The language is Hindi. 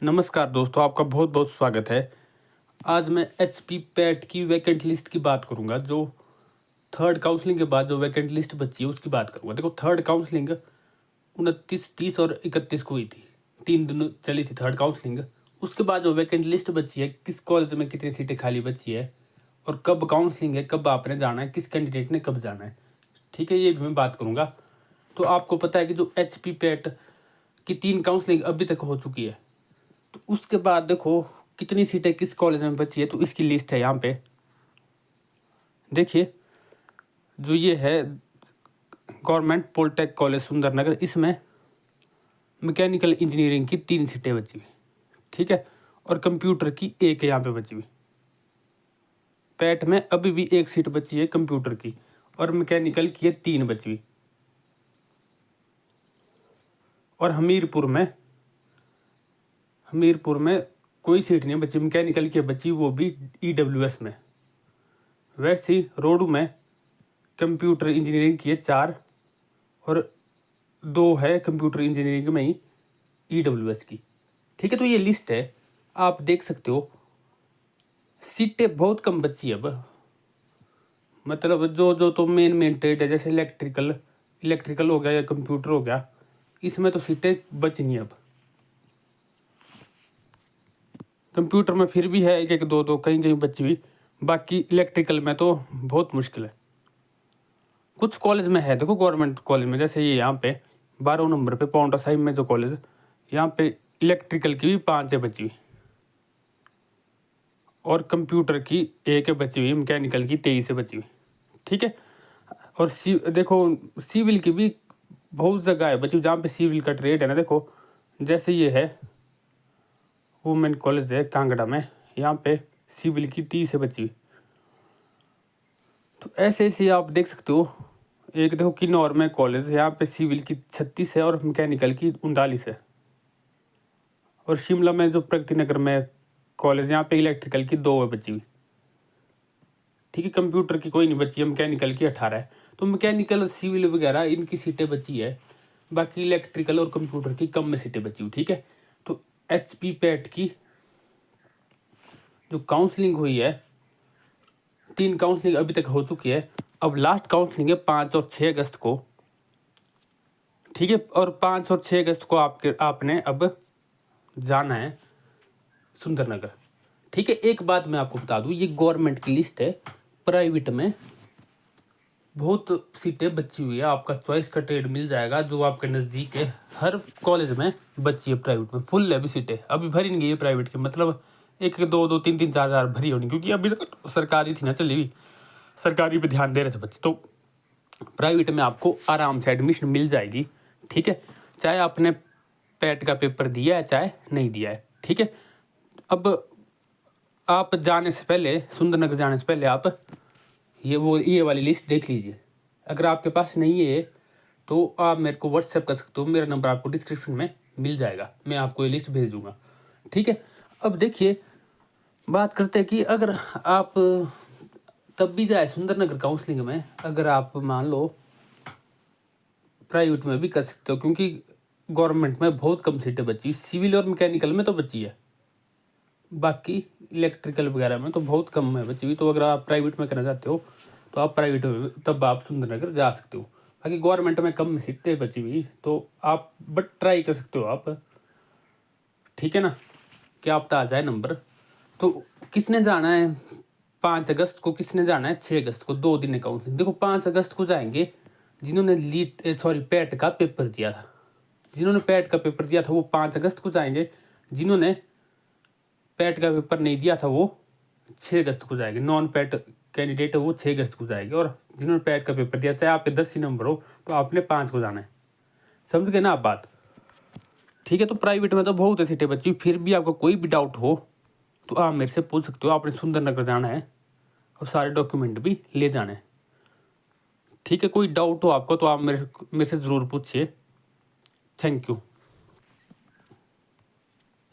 नमस्कार दोस्तों, आपका बहुत बहुत स्वागत है। आज मैं एचपी पैट की वैकेंट लिस्ट की बात करूंगा। जो थर्ड काउंसलिंग के बाद जो वैकेंट लिस्ट बची है उसकी बात करूंगा। देखो, थर्ड काउंसलिंग 29, 30 और 31 को हुई थी। 3 दिन चली थी थर्ड काउंसलिंग। उसके बाद जो वैकेंट लिस्ट बची है, किस कॉलेज में कितनी सीटें खाली बची है और कब काउंसलिंग है, कब आपने जाना है, किस कैंडिडेट ने कब जाना है, ठीक है, ये भी मैं बात करूंगा। तो आपको पता है कि जो एचपी पैट की 3 काउंसलिंग अभी तक हो चुकी है, तो उसके बाद देखो कितनी सीटें किस कॉलेज में बची है, तो इसकी लिस्ट है यहाँ पे। देखिए, जो ये है गवर्नमेंट पॉलिटेक्निक कॉलेज सुंदरनगर, इसमें मैकेनिकल इंजीनियरिंग की 3 सीटें बची हुई, ठीक है, और कंप्यूटर की 1 यहाँ पे बची हुई। पैट में अभी भी 1 सीट बची है कंप्यूटर की, और मैकेनिकल की 3 बची हुई। और हमीरपुर में कोई सीट नहीं बची, मैकेनिकल की बची, वो भी ईडब्ल्यूएस में। वैसे ही रोडू में कंप्यूटर इंजीनियरिंग की 4 और 2 है कंप्यूटर इंजीनियरिंग में ही ईडब्ल्यूएस की, ठीक है। तो ये लिस्ट है, आप देख सकते हो। सीटें बहुत कम बची है अब, मतलब जो तो मेन ट्रेड है, जैसे इलेक्ट्रिकल हो गया या कंप्यूटर हो गया, इसमें तो सीटें बच नहीं अब। कंप्यूटर में फिर भी है 1-1, 2-2 कहीं कहीं बची हुई, बाकी इलेक्ट्रिकल में तो बहुत मुश्किल है। कुछ कॉलेज में है, देखो गवर्नमेंट कॉलेज में, जैसे ये यहाँ पे 12 नंबर पे पाउंटा साहिब में जो कॉलेज, यहाँ पे इलेक्ट्रिकल की भी 5 है बची हुई, और कंप्यूटर की 1 है बची हुई, मैकेनिकल की 23 है बची हुई, ठीक है। और देखो सिविल की भी बहुत जगह है बची हुई, जहाँ पे सिविल का ट्रेड है ना। देखो जैसे ये है वुमेन कॉलेज है कांगड़ा में, यहाँ पे सिविल की 30 है बची हुई। तो ऐसे ऐसे आप देख सकते हो। एक देखो किन्नौर में कॉलेज, यहाँ पे सिविल की 36 है और मैकेनिकल की 39 है। और शिमला में जो प्रगति नगर में कॉलेज, यहाँ पे इलेक्ट्रिकल की 2 है बची हुई, ठीक है। कंप्यूटर की कोई नहीं बची है, मैकेनिकल की 18 है। तो मैकेनिकल सिविल वगैरह इनकी सीटें बची है, बाकी इलेक्ट्रिकल और कंप्यूटर की कम में सीटें बची हुई, ठीक है। तो एचपी पैट की जो काउंसलिंग हुई है, 3 काउंसलिंग अभी तक हो चुकी है। अब लास्ट काउंसलिंग है 5 और 6 अगस्त को, ठीक है। और 5 और 6 अगस्त को आपने अब जाना है सुंदरनगर, ठीक है। एक बात मैं आपको बता दूं, ये गवर्नमेंट की लिस्ट है, प्राइवेट में बहुत सीटें बची हुई है। आपका चॉइस का ट्रेड मिल जाएगा जो आपके नज़दीक है। हर कॉलेज में बची है, प्राइवेट में फुल है अभी सीटें, अभी भरी नहीं गई है प्राइवेट की, मतलब 1-2, 3-3, 4 भरी होनी, क्योंकि अभी तक सरकारी थी ना चली हुई, सरकारी पे ध्यान दे रहे थे बच्चे। तो प्राइवेट में आपको आराम से एडमिशन मिल जाएगी, ठीक है, चाहे आपने पैट का पेपर दिया है चाहे नहीं दिया है, ठीक है। अब आप जाने से पहले, सुंदरनगर जाने से पहले आप ये वाली लिस्ट देख लीजिए। अगर आपके पास नहीं है तो आप मेरे को व्हाट्सएप कर सकते हो, मेरा नंबर आपको डिस्क्रिप्शन में मिल जाएगा, मैं आपको ये लिस्ट भेज दूंगा, ठीक है। अब देखिए, बात करते हैं कि अगर आप तब भी जाए सुंदरनगर काउंसलिंग में, अगर आप मान लो प्राइवेट में भी कर सकते हो, क्योंकि गवर्नमेंट में बहुत कम सीटें बची, सिविल और मैकेनिकल में तो बची है, बाकी इलेक्ट्रिकल वगैरह में तो बहुत कम है बची हुई। तो अगर आप प्राइवेट में करना चाहते हो तो आप प्राइवेट में तब आप सुंदरनगर जा सकते हो। बाकी गवर्नमेंट में कम सीटें बची हुई, तो आप बट ट्राई कर सकते हो आप, ठीक है ना, कि आपका आ जाए नंबर। तो किसने जाना है 5 अगस्त को, किसने जाना है 6 अगस्त को, 2 दिन काउंसलिंग। देखो 5 अगस्त को जाएंगे जिन्होंने पैट का पेपर दिया था, जिन्होंने पैट का पेपर दिया था वो 5 अगस्त को जाएंगे, जिन्होंने पैट का पेपर नहीं दिया था वो 6 अगस्त को जाएंगे। नॉन पैट कैंडिडेट है वो 6 अगस्त को जाएंगे, और जिन्होंने पैट का पेपर दिया, चाहे आपके 10 ही नंबर हो, तो आपने 5 को जाना है। समझ गए ना आप बात, ठीक है। तो प्राइवेट में तो बहुत है सीटें बची, फिर भी आपको कोई भी डाउट हो तो आप मेरे से पूछ सकते हो। आपने सुंदरनगर जाना है और सारे डॉक्यूमेंट भी ले जाने हैं, ठीक है। कोई डाउट हो आपको तो आप मेरे से ज़रूर पूछिए। Thank you.